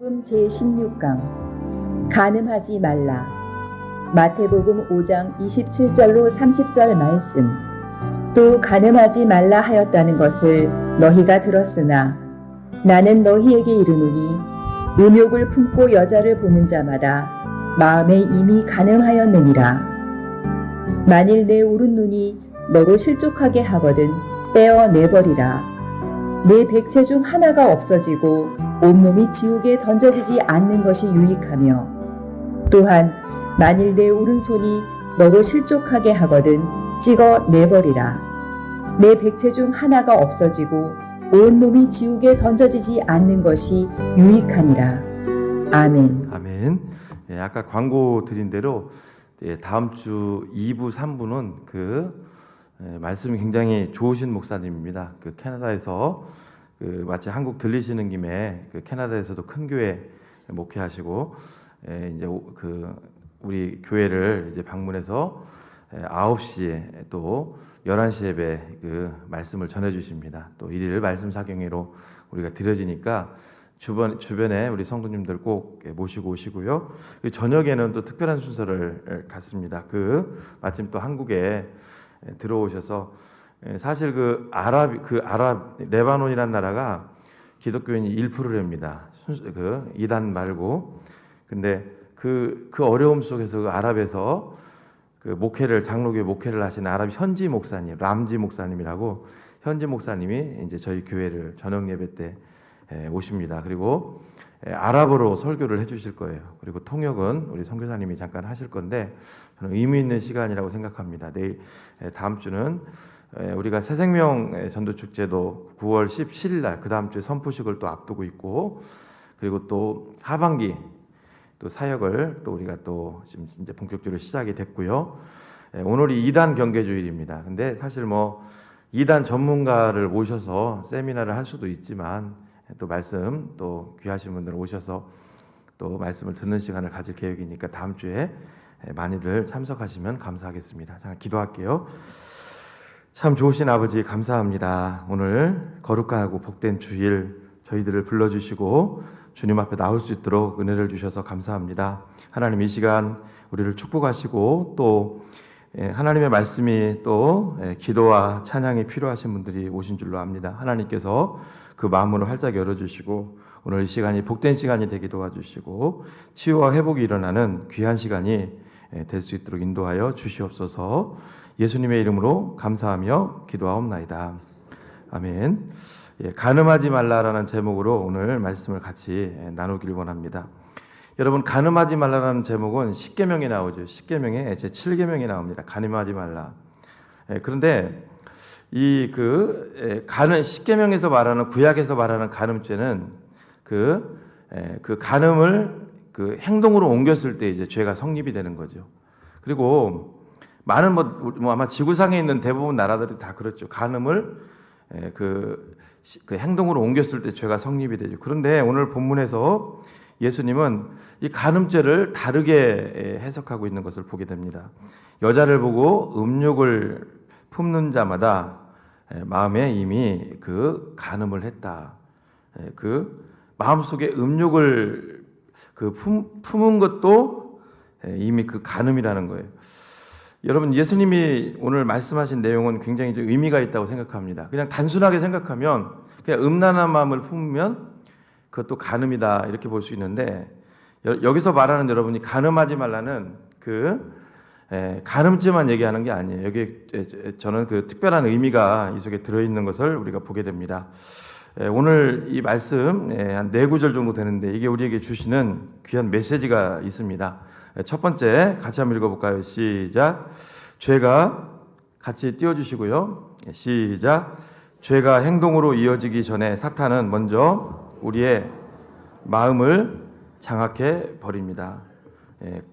마태복음 제16강 간음하지 말라. 마태복음 5장 27절로 30절 말씀. 또 간음하지 말라 하였다는 것을 너희가 들었으나 나는 너희에게 이르노니 음욕을 품고 여자를 보는 자마다 마음에 이미 간음하였느니라. 만일 내 오른 눈이 너로 실족하게 하거든 떼어 내버리라. 내 백체 중 하나가 없어지고 온몸이 지옥에 던져지지 않는 것이 유익하며, 또한 만일 내 오른손이 너로 실족하게 하거든 찍어 내버리라. 내 백체 중 하나가 없어지고 온몸이 지옥에 던져지지 않는 것이 유익하니라. 아멘. 아멘. 예, 아까 광고 드린 대로 다음 주 2부, 3부는 말씀이 굉장히 좋으신 목사님입니다. 캐나다에서 마치 한국 들리시는 김에 캐나다에서도 큰 교회 목회하시고 이제 우리 교회를 이제 방문해서 9시에 또 11시 예배 말씀을 전해 주십니다. 또 일일 말씀 사경회로 우리가 드려지니까 주변에 우리 성도님들 꼭 모시고 오시고요. 저녁에는 또 특별한 순서를 갖습니다. 마침 또 한국에 들어오셔서 사실 레바논이라는 나라가 기독교인이 1%랍니다. 이단 말고. 근데 그 어려움 속에서 아랍에서 장로교회 목회를 하시는 아랍 현지 목사님, 람지 목사님이라고 현지 목사님이 이제 저희 교회를 저녁 예배 때 오십니다. 그리고 아랍어로 설교를 해주실 거예요. 그리고 통역은 우리 선교사님이 잠깐 하실 건데 저는 의미 있는 시간이라고 생각합니다. 다음 주는 우리가 새생명 전도축제도 9월 17일 날 그 다음 주에 선포식을 또 앞두고 있고, 그리고 또 하반기 또 사역을 또 우리가 또 지금 이제 본격적으로 시작이 됐고요. 오늘이 2단 경계주일입니다. 근데 사실 2단 전문가를 모셔서 세미나를 할 수도 있지만 또 말씀 또 귀하신 분들 오셔서 또 말씀을 듣는 시간을 가질 계획이니까 다음 주에 많이들 참석하시면 감사하겠습니다. 자, 기도할게요. 참 좋으신 아버지 감사합니다. 오늘 거룩하고 복된 주일 저희들을 불러주시고 주님 앞에 나올 수 있도록 은혜를 주셔서 감사합니다. 하나님 이 시간 우리를 축복하시고 또 하나님의 말씀이 또 기도와 찬양이 필요하신 분들이 오신 줄로 압니다. 하나님께서 그 마음으로 활짝 열어주시고 오늘 이 시간이 복된 시간이 되게 도와주시고 치유와 회복이 일어나는 귀한 시간이 될 수 있도록 인도하여 주시옵소서. 예수님의 이름으로 감사하며 기도하옵나이다. 아멘. 간음하지 말라라는 제목으로 오늘 말씀을 같이 나누길 원합니다. 여러분, 간음하지 말라라는 제목은 십계명에 나오죠. 십계명에 제 7계명에 나옵니다. 간음하지 말라. 그런데 십계명에서 말하는, 구약에서 말하는 간음죄는 간음을 행동으로 옮겼을 때 이제 죄가 성립이 되는 거죠. 그리고 많은 아마 지구상에 있는 대부분 나라들이 다 그렇죠. 간음을 행동으로 옮겼을 때 죄가 성립이 되죠. 그런데 오늘 본문에서 예수님은 이 간음죄를 다르게 해석하고 있는 것을 보게 됩니다. 여자를 보고 음욕을 품는 자마다 마음에 이미 간음을 했다. 마음속에 음욕을 품은 것도 이미 간음이라는 거예요. 여러분, 예수님이 오늘 말씀하신 내용은 굉장히 좀 의미가 있다고 생각합니다. 그냥 단순하게 생각하면 그냥 음란한 마음을 품으면 그것도 간음이다 이렇게 볼 수 있는데, 여기서 말하는 여러분이 간음하지 말라는 간음죄만 얘기하는 게 아니에요. 여기 저는 특별한 의미가 이 속에 들어있는 것을 우리가 보게 됩니다. 오늘 이 말씀 한 4구절 정도 되는데 이게 우리에게 주시는 귀한 메시지가 있습니다. 첫 번째 같이 한번 읽어볼까요? 시작. 죄가 같이 띄워주시고요. 시작. 죄가 행동으로 이어지기 전에 사탄은 먼저 우리의 마음을 장악해 버립니다.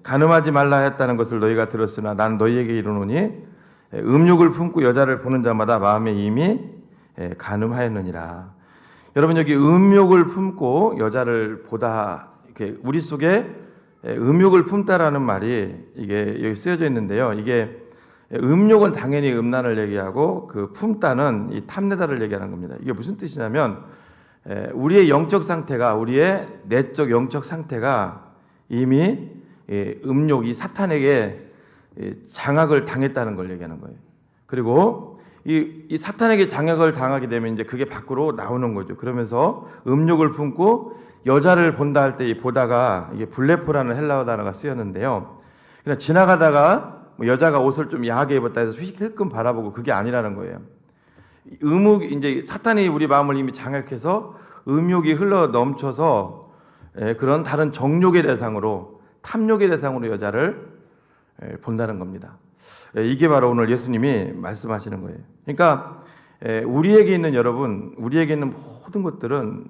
간음하지 말라 했다는 것을 너희가 들었으나 난 너희에게 이르노니 음욕을 품고 여자를 보는 자마다 마음에 이미 간음하였느니라. 여러분, 여기 음욕을 품고 여자를 보다, 이렇게 우리 속에 음욕을 품다라는 말이 이게 여기 쓰여져 있는데요. 이게 음욕은 당연히 음란을 얘기하고 품다는 이 탐내다를 얘기하는 겁니다. 이게 무슨 뜻이냐면 우리의 영적 상태가, 우리의 내적 영적 상태가 이미 음욕, 이 사탄에게 장악을 당했다는 걸 얘기하는 거예요. 그리고 이 사탄에게 장악을 당하게 되면 이제 그게 밖으로 나오는 거죠. 그러면서 음욕을 품고 여자를 본다 할 때 이 보다가 이게 블레포라는 헬라어 단어가 쓰였는데요. 그냥 지나가다가 뭐 여자가 옷을 좀 야하게 입었다 해서 힐끔 바라보고, 그게 아니라는 거예요. 이제 사탄이 우리 마음을 이미 장악해서 음욕이 흘러 넘쳐서 그런 다른 정욕의 대상으로, 탐욕의 대상으로 여자를 본다는 겁니다. 이게 바로 오늘 예수님이 말씀하시는 거예요. 그러니까 우리에게 있는, 여러분, 우리에게 있는 모든 것들은,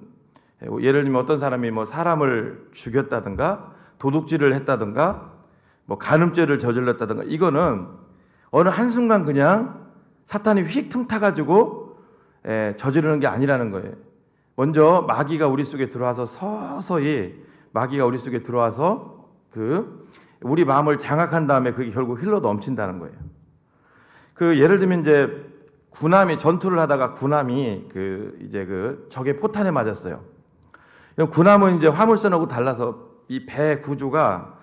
예를 들면 어떤 사람이 뭐 사람을 죽였다든가 도둑질을 했다든가 뭐 간음죄를 저질렀다든가, 이거는 어느 한순간 그냥 사탄이 휙 틈타가지고 저지르는 게 아니라는 거예요. 먼저 마귀가 우리 속에 들어와서 서서히 마귀가 우리 속에 들어와서 우리 마음을 장악한 다음에 그게 결국 흘러 넘친다는 거예요. 예를 들면 이제 군함이 전투를 하다가 군함이 적의 포탄에 맞았어요. 군함은 이제 화물선하고 달라서 이 배 구조가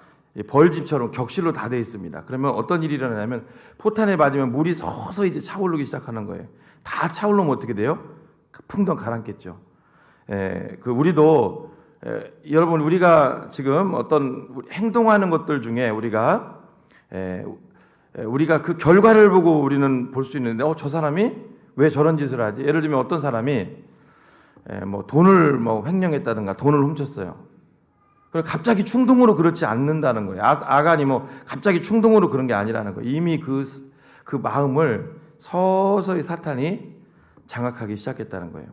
벌집처럼 격실로 다 되어 있습니다. 그러면 어떤 일이 일어나냐면 포탄에 맞으면 물이 서서히 이제 차오르기 시작하는 거예요. 다 차오르면 어떻게 돼요? 풍덩 가라앉겠죠. 우리도 여러분, 우리가 지금 어떤 행동하는 것들 중에 우리가 그 결과를 보고 우리는 볼 수 있는데, 저 사람이 왜 저런 짓을 하지? 예를 들면 어떤 사람이 뭐 돈을 뭐 횡령했다든가 돈을 훔쳤어요. 그리고 갑자기 충동으로 그렇지 않는다는 거예요. 아간이 뭐 갑자기 충동으로 그런 게 아니라는 거예요. 이미 그 마음을 서서히 사탄이 장악하기 시작했다는 거예요.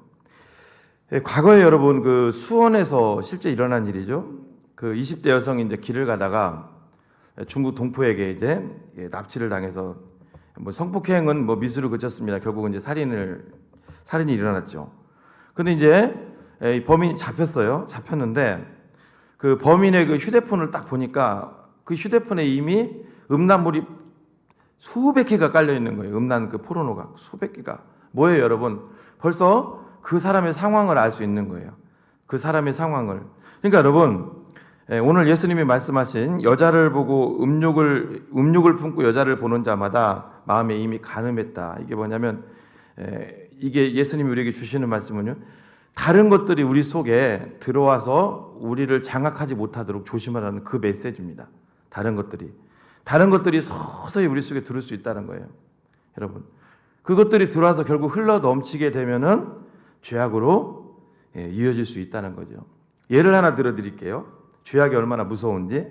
과거에 여러분, 수원에서 실제 일어난 일이죠. 20대 여성이 이제 길을 가다가 중국 동포에게 이제 납치를 당해서 뭐 성폭행은 뭐 미수를 그쳤습니다. 결국은 이제 살인이 일어났죠. 근데 이제 범인이 잡혔는데 그 범인의 그 휴대폰을 딱 보니까 그 휴대폰에 이미 음란물이 수백 개가 깔려 있는 거예요. 음란 포르노가 수백 개가. 뭐예요, 여러분? 벌써 그 사람의 상황을 알 수 있는 거예요. 그 사람의 상황을. 그러니까 여러분, 오늘 예수님이 말씀하신 여자를 보고 음욕을 품고 여자를 보는 자마다 마음에 이미 간음했다. 이게 뭐냐면, 이게 예수님이 우리에게 주시는 말씀은요, 다른 것들이 우리 속에 들어와서 우리를 장악하지 못하도록 조심하라는 그 메시지입니다. 다른 것들이 서서히 우리 속에 들을 수 있다는 거예요. 여러분, 그것들이 들어와서 결국 흘러 넘치게 되면은 죄악으로 이어질 수 있다는 거죠. 예를 하나 들어드릴게요. 죄악이 얼마나 무서운지.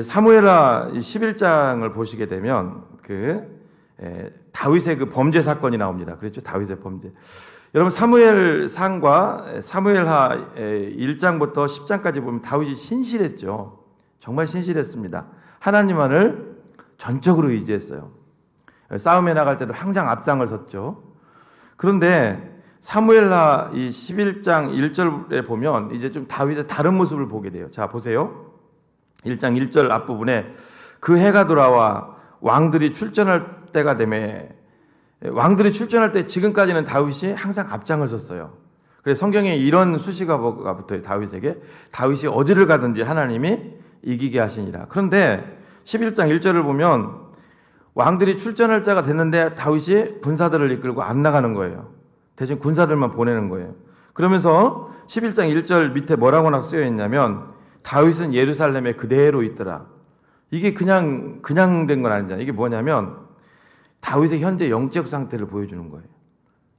사무엘하 11장을 보시게 되면 다윗의 그 범죄 사건이 나옵니다. 그렇죠? 다윗의 범죄. 여러분, 사무엘상과 사무엘하 1장부터 10장까지 보면 다윗이 신실했죠. 정말 신실했습니다. 하나님만을 전적으로 의지했어요. 싸움에 나갈 때도 항상 앞장을 섰죠. 그런데 사무엘하 이 11장 1절에 보면 이제 좀 다윗의 다른 모습을 보게 돼요. 자, 보세요. 1장 1절 앞부분에 그 해가 돌아와 왕들이 출전할 때가 되매, 왕들이 출전할 때 지금까지는 다윗이 항상 앞장을 섰어요. 그래서 성경에 이런 수식어가 붙어요. 다윗에게. 다윗이 어디를 가든지 하나님이 이기게 하시니라. 그런데 11장 1절을 보면 왕들이 출전할 때가 됐는데 다윗이 군사들을 이끌고 안 나가는 거예요. 대신 군사들만 보내는 거예요. 그러면서 11장 1절 밑에 뭐라고 쓰여 있냐면 다윗은 예루살렘에 그대로 있더라. 이게 그냥 된 건 아니잖아요. 이게 뭐냐면 다윗의 현재 영적 상태를 보여주는 거예요.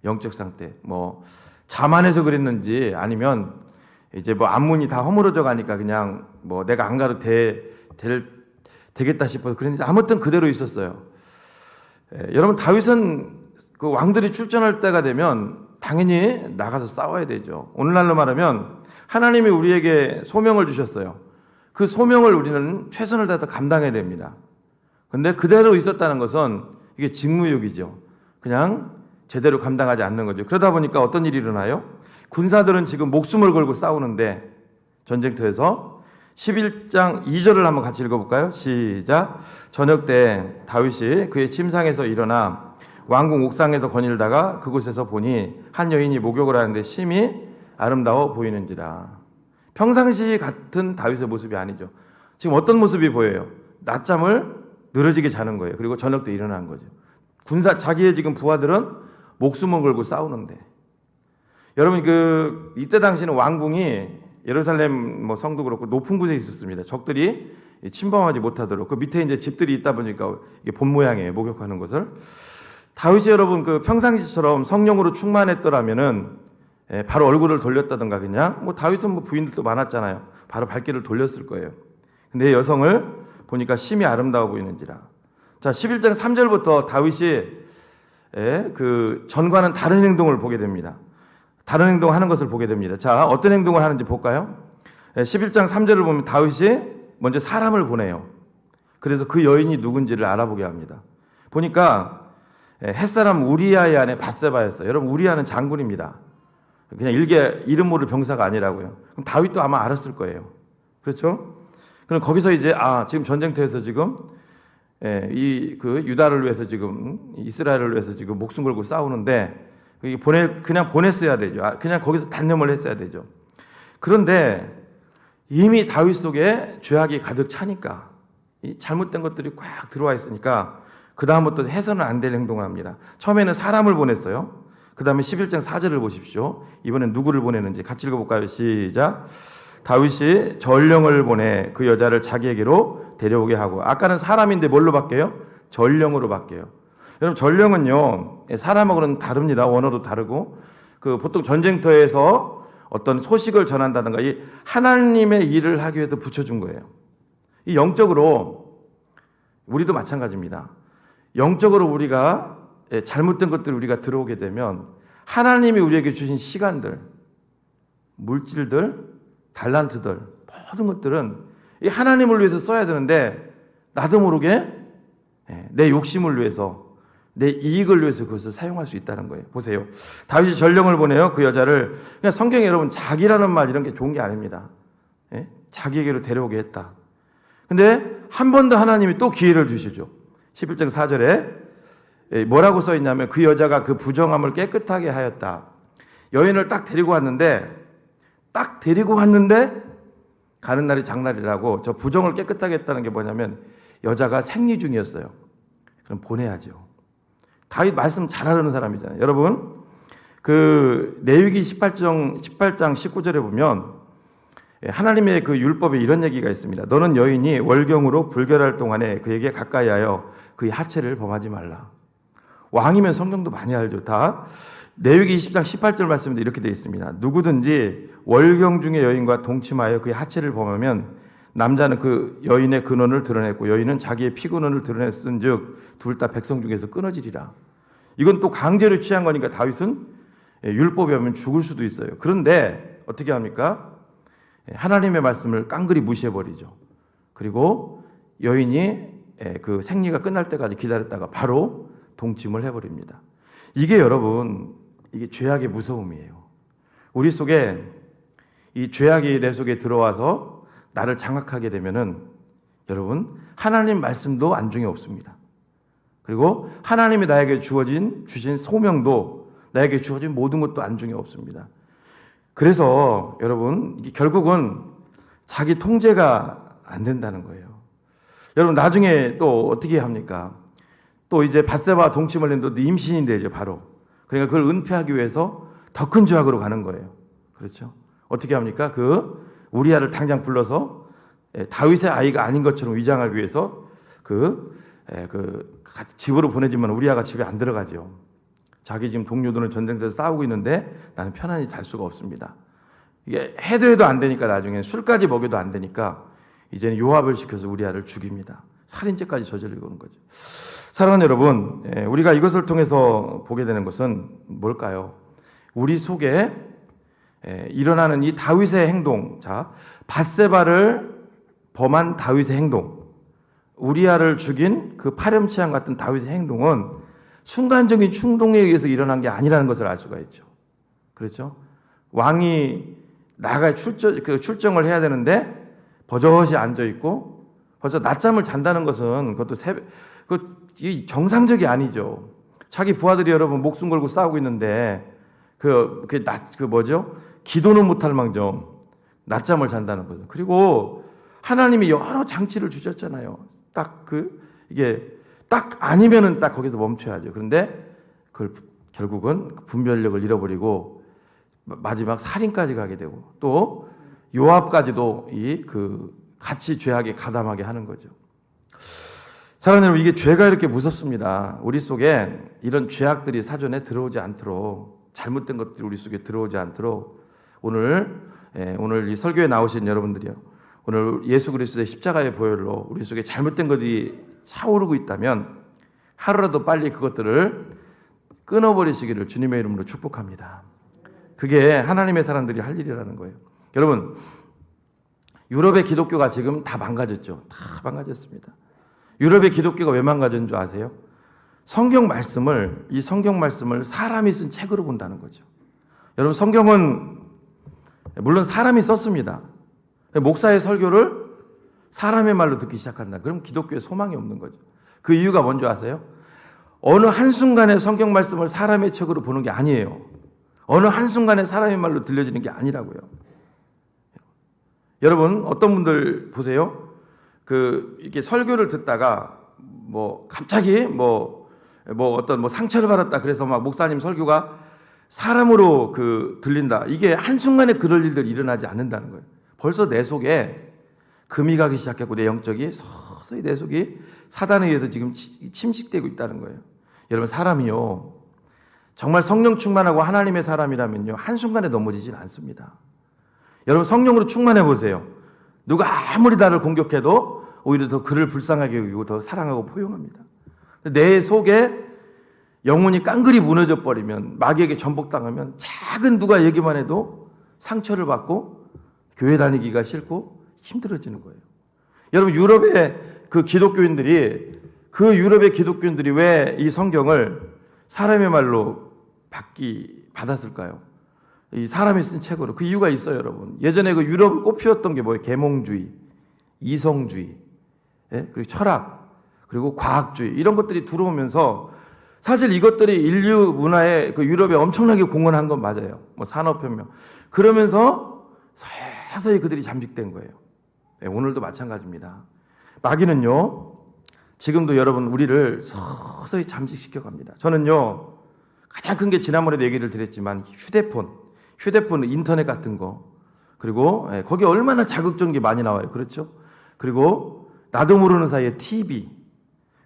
영적 상태. 뭐 자만해서 그랬는지 아니면 이제 뭐 앞문이 다 허물어져 가니까 그냥 뭐 내가 안 가도 되겠다 싶어서 그랬는지 아무튼 그대로 있었어요. 여러분, 다윗은 그 왕들이 출전할 때가 되면 당연히 나가서 싸워야 되죠. 오늘날로 말하면 하나님이 우리에게 소명을 주셨어요. 그 소명을 우리는 최선을 다해서 감당해야 됩니다. 그런데 그대로 있었다는 것은 이게 직무유기죠. 그냥 제대로 감당하지 않는 거죠. 그러다 보니까 어떤 일이 일어나요? 군사들은 지금 목숨을 걸고 싸우는데 전쟁터에서 11장 2절을 한번 같이 읽어볼까요? 시작. 저녁 때 다윗이 그의 침상에서 일어나 왕궁 옥상에서 거닐다가 그곳에서 보니 한 여인이 목욕을 하는데 심히 아름다워 보이는지라. 평상시 같은 다윗의 모습이 아니죠. 지금 어떤 모습이 보여요? 낮잠을 늘어지게 자는 거예요. 그리고 저녁 때 일어난 거죠. 자기의 지금 부하들은 목숨을 걸고 싸우는데, 여러분 이때 당시는 왕궁이 예루살렘 성도 그렇고 높은 곳에 있었습니다. 적들이 침범하지 못하도록. 그 밑에 이제 집들이 있다 보니까 이게 본 모양이에요. 목욕하는 것을. 다윗이 여러분 평상시처럼 성령으로 충만했더라면은 바로 얼굴을 돌렸다든가 그냥 다윗은 부인들도 많았잖아요. 바로 발길을 돌렸을 거예요. 근데 여성을 보니까 심히 아름다워 보이는지라. 자, 11장 3절부터 다윗이 그 전과는 다른 행동을 보게 됩니다. 다른 행동을 하는 것을 보게 됩니다. 자, 어떤 행동을 하는지 볼까요? 11장 3절을 보면 다윗이 먼저 사람을 보내요. 그래서 그 여인이 누군지를 알아보게 합니다. 보니까 햇사람 우리아의 아내 밧세바였어요. 여러분, 우리아는 장군입니다. 그냥 일개 이름 모를 병사가 아니라고요. 그럼 다윗도 아마 알았을 거예요. 그렇죠? 그럼 거기서 이제 지금 전쟁터에서 지금 그 유다를 위해서 지금 이스라엘을 위해서 지금 목숨 걸고 싸우는데 그냥 보냈어야 되죠. 그냥 거기서 단념을 했어야 되죠. 그런데 이미 다윗 속에 죄악이 가득 차니까 이 잘못된 것들이 꽉 들어와 있으니까 그 다음부터 해서는 안 될 행동을 합니다. 처음에는 사람을 보냈어요. 그 다음에 11장 4절을 보십시오. 이번엔 누구를 보내는지 같이 읽어볼까요? 시작. 다윗이 전령을 보내 그 여자를 자기에게로 데려오게 하고, 아까는 사람인데 뭘로 바뀌어요? 전령으로 바뀌어요. 여러분, 전령은요 사람하고는 다릅니다. 원어도 다르고 보통 전쟁터에서 어떤 소식을 전한다든가 이 하나님의 일을 하기 위해서 붙여준 거예요. 이 영적으로 우리도 마찬가지입니다. 영적으로 우리가 잘못된 것들 우리가 들어오게 되면 하나님이 우리에게 주신 시간들, 물질들, 달란트들 모든 것들은 이 하나님을 위해서 써야 되는데 나도 모르게 내 욕심을 위해서, 내 이익을 위해서 그것을 사용할 수 있다는 거예요. 보세요. 다윗이 전령을 보내요. 그 여자를. 그냥 성경에 여러분 자기라는 말 이런 게 좋은 게 아닙니다. 자기에게로 데려오게 했다. 근데 한 번 더 하나님이 또 기회를 주시죠. 11장 4절에 뭐라고 써 있냐면 그 여자가 그 부정함을 깨끗하게 하였다. 여인을 딱 데리고 왔는데 가는 날이 장날이라고. 저 부정을 깨끗하게 했다는 게 뭐냐면 여자가 생리 중이었어요. 그럼 보내야죠. 다윗 말씀 잘하는 사람이잖아요. 여러분, 레위기 18장 19절에 보면 하나님의 그 율법에 이런 얘기가 있습니다. 너는 여인이 월경으로 불결할 동안에 그에게 가까이하여 그의 하체를 범하지 말라. 왕이면 성경도 많이 알죠. 다 레위기 20장 18절 말씀에 이렇게 되어 있습니다. 누구든지 월경 중에 여인과 동침하여 그의 하체를 범하면 남자는 그 여인의 근원을 드러냈고 여인은 자기의 피근원을 드러냈은즉 둘 다 백성 중에서 끊어지리라. 이건 또 강제로 취한 거니까 다윗은 율법에 하면 죽을 수도 있어요. 그런데 어떻게 합니까? 하나님의 말씀을 깡그리 무시해버리죠. 그리고 여인이 그 생리가 끝날 때까지 기다렸다가 바로 동침을 해버립니다. 이게 여러분, 이게 죄악의 무서움이에요. 우리 속에 이 죄악이 내 속에 들어와서 나를 장악하게 되면은 여러분, 하나님 말씀도 안중에 없습니다. 그리고 하나님이 나에게 주신 소명도, 나에게 주어진 모든 것도 안중에 없습니다. 그래서 여러분, 이게 결국은 자기 통제가 안 된다는 거예요. 여러분, 나중에 또 어떻게 합니까? 또 이제 밧세바와 동침을 했는데 임신이 되죠, 바로. 그러니까 그걸 은폐하기 위해서 더 큰 죄악으로 가는 거예요. 그렇죠? 어떻게 합니까? 우리아를 당장 불러서 다윗의 아이가 아닌 것처럼 위장하기 위해서 집으로 보내지만 우리아가 집에 안 들어가죠. 자기 지금 동료들은 전쟁터에서 싸우고 있는데 나는 편안히 잘 수가 없습니다. 이게 해도 안 되니까 나중에 술까지 먹여도 안 되니까 이제는 요압을 시켜서 우리아를 죽입니다. 살인죄까지 저지르고 오는 거죠. 사랑하는 여러분, 우리가 이것을 통해서 보게 되는 것은 뭘까요? 우리 속에 일어나는 이 다윗의 행동, 자, 밧세바를 범한 다윗의 행동, 우리아를 죽인 그 파렴치한 같은 다윗의 행동은 순간적인 충동에 의해서 일어난 게 아니라는 것을 알 수가 있죠. 그렇죠? 왕이 나가 출정을 해야 되는데 버젓이 앉아 있고 벌써 낮잠을 잔다는 것은 그것도 정상적이 아니죠. 자기 부하들이 여러분 목숨 걸고 싸우고 있는데 기도는 못할 망정 낮잠을 잔다는 거죠. 그리고 하나님이 여러 장치를 주셨잖아요. 이게 딱 아니면은 딱 거기서 멈춰야죠. 그런데 그걸 결국은 분별력을 잃어버리고 마지막 살인까지 가게 되고 또 요압까지도 같이 죄악에 가담하게 하는 거죠. 사랑하는 여러분, 이게 죄가 이렇게 무섭습니다. 우리 속에 이런 죄악들이 사전에 들어오지 않도록, 잘못된 것들이 우리 속에 들어오지 않도록 오늘 이 설교에 나오신 여러분들이요, 오늘 예수 그리스도의 십자가의 보혈로 우리 속에 잘못된 것들이 차오르고 있다면 하루라도 빨리 그것들을 끊어버리시기를 주님의 이름으로 축복합니다. 그게 하나님의 사람들이 할 일이라는 거예요. 여러분, 유럽의 기독교가 지금 다 망가졌죠. 다 망가졌습니다. 유럽의 기독교가 왜 망가진 줄 아세요? 이 성경 말씀을 사람이 쓴 책으로 본다는 거죠. 여러분, 성경은 물론 사람이 썼습니다. 목사의 설교를 사람의 말로 듣기 시작한다. 그럼 기독교에 소망이 없는 거죠. 그 이유가 뭔지 아세요? 어느 한순간에 성경 말씀을 사람의 책으로 보는 게 아니에요. 어느 한순간에 사람의 말로 들려지는 게 아니라고요. 여러분, 어떤 분들 보세요. 이렇게 설교를 듣다가 갑자기 상처를 받았다. 그래서 막 목사님 설교가 사람으로 들린다. 이게 한순간에 그럴 일들이 일어나지 않는다는 거예요. 벌써 내 속에 금이 가기 시작했고 내 영적이 서서히 내 속이 사단에 의해서 지금 침식되고 있다는 거예요. 여러분, 사람이요, 정말 성령 충만하고 하나님의 사람이라면요, 한순간에 넘어지진 않습니다. 여러분, 성령으로 충만해 보세요. 누가 아무리 나를 공격해도 오히려 더 그를 불쌍하게 여기고 더 사랑하고 포용합니다. 내 속에 영혼이 깡그리 무너져 버리면, 마귀에게 전복당하면 작은 누가 얘기만 해도 상처를 받고 교회 다니기가 싫고 힘들어지는 거예요. 여러분, 유럽의 기독교인들이 왜 이 성경을 사람의 말로 받았을까요? 이 사람이 쓴 책으로. 그 이유가 있어요, 여러분. 예전에 유럽을 꽃피웠던 게 뭐예요? 계몽주의, 이성주의, 그리고 철학, 그리고 과학주의, 이런 것들이 들어오면서 사실 이것들이 인류 문화에 유럽에 엄청나게 공헌한 건 맞아요. 산업혁명. 그러면서 서서히 그들이 잠식된 거예요. 오늘도 마찬가지입니다. 마귀는요, 지금도 여러분 우리를 서서히 잠식시켜 갑니다. 저는요, 가장 큰 게 지난번에도 얘기를 드렸지만 휴대폰, 인터넷 같은 거, 그리고 거기 얼마나 자극적인 게 많이 나와요. 그렇죠? 그리고 나도 모르는 사이에 TV,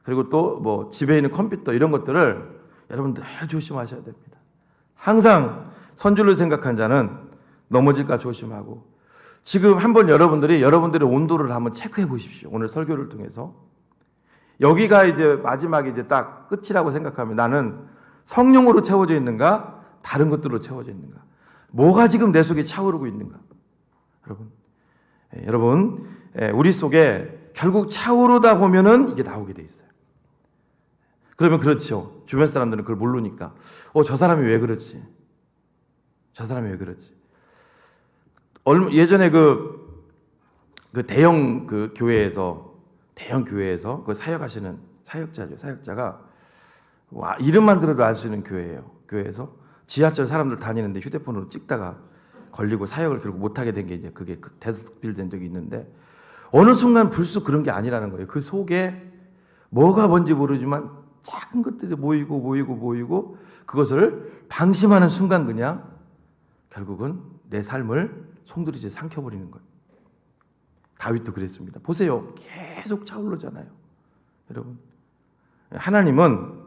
그리고 또 집에 있는 컴퓨터, 이런 것들을 여러분들 조심하셔야 됩니다. 항상 선줄로 생각한 자는 넘어질까 조심하고, 지금 한번 여러분들의 온도를 한번 체크해 보십시오. 오늘 설교를 통해서. 여기가 이제 마지막에 이제 딱 끝이라고 생각하면 나는 성령으로 채워져 있는가, 다른 것들로 채워져 있는가, 뭐가 지금 내 속에 차오르고 있는가. 여러분, 우리 속에 결국 차오르다 보면은 이게 나오게 돼 있어요. 그러면 그렇죠. 주변 사람들은 그걸 모르니까 저 사람이 왜 그렇지? 예전에 대형 교회에서 사역하시는 사역자가 이름만 들어도 알 수 있는 교회예요. 교회에서 지하철 사람들 다니는데 휴대폰으로 찍다가 걸리고 사역을 결국 못하게 된 게 이제 그게 대속빌된 적이 있는데, 어느 순간 불쑥 그런 게 아니라는 거예요. 그 속에 뭐가 뭔지 모르지만 작은 것들이 모이고 그것을 방심하는 순간 그냥 결국은 내 삶을 송두리째 삼켜버리는 거예요. 다윗도 그랬습니다. 보세요. 계속 차오르잖아요. 여러분, 하나님은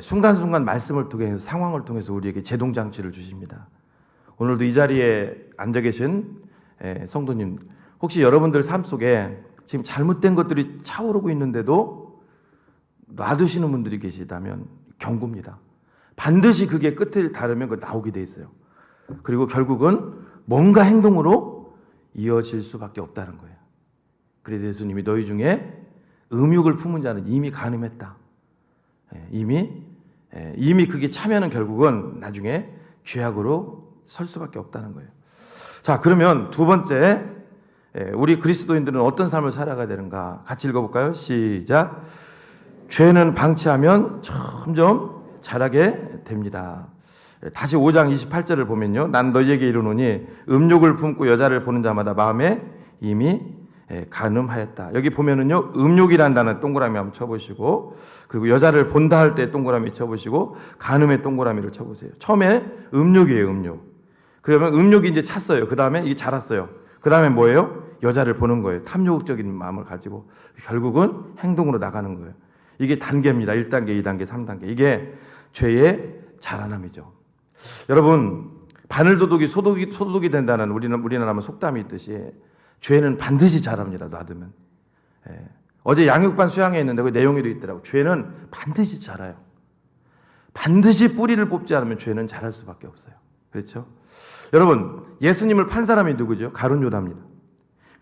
순간순간 말씀을 통해서, 상황을 통해서 우리에게 제동장치를 주십니다. 오늘도 이 자리에 앉아 계신 성도님, 혹시 여러분들 삶 속에 지금 잘못된 것들이 차오르고 있는데도 놔두시는 분들이 계시다면 경고입니다. 반드시 그게 끝을 다르면 그거 나오게 돼 있어요. 그리고 결국은 뭔가 행동으로 이어질 수밖에 없다는 거예요. 그래서 예수님이 너희 중에 음욕을 품은 자는 이미 간음했다. 이미 그게 차면은 결국은 나중에 죄악으로 설 수밖에 없다는 거예요. 자, 그러면 두 번째, 우리 그리스도인들은 어떤 삶을 살아가야 되는가? 같이 읽어볼까요? 시작. 죄는 방치하면 점점 자라게 됩니다. 다시 5장 28절을 보면요. 난 너희에게 이르노니 음욕을 품고 여자를 보는 자마다 마음에 이미 간음하였다. 여기 보면은요. 음욕이란 단어 동그라미 한번 쳐보시고, 그리고 여자를 본다 할 때 동그라미 쳐보시고, 간음의 동그라미를 쳐보세요. 처음에 음욕이에요. 음욕. 그러면 음욕이 이제 찼어요. 그 다음에 이게 자랐어요. 그 다음에 뭐예요? 여자를 보는 거예요. 탐욕적인 마음을 가지고 결국은 행동으로 나가는 거예요. 이게 단계입니다. 1단계, 2단계, 3단계. 이게 죄의 자라남이죠. 여러분, 바늘도둑이 소도둑이 된다는 우리나라 속담이 있듯이 죄는 반드시 자랍니다. 놔두면. 어제 양육반 수양회 했는데 그 내용에도 있더라고. 죄는 반드시 자라요. 반드시 뿌리를 뽑지 않으면 죄는 자랄 수밖에 없어요. 그렇죠? 여러분, 예수님을 판 사람이 누구죠? 가룟 유다입니다.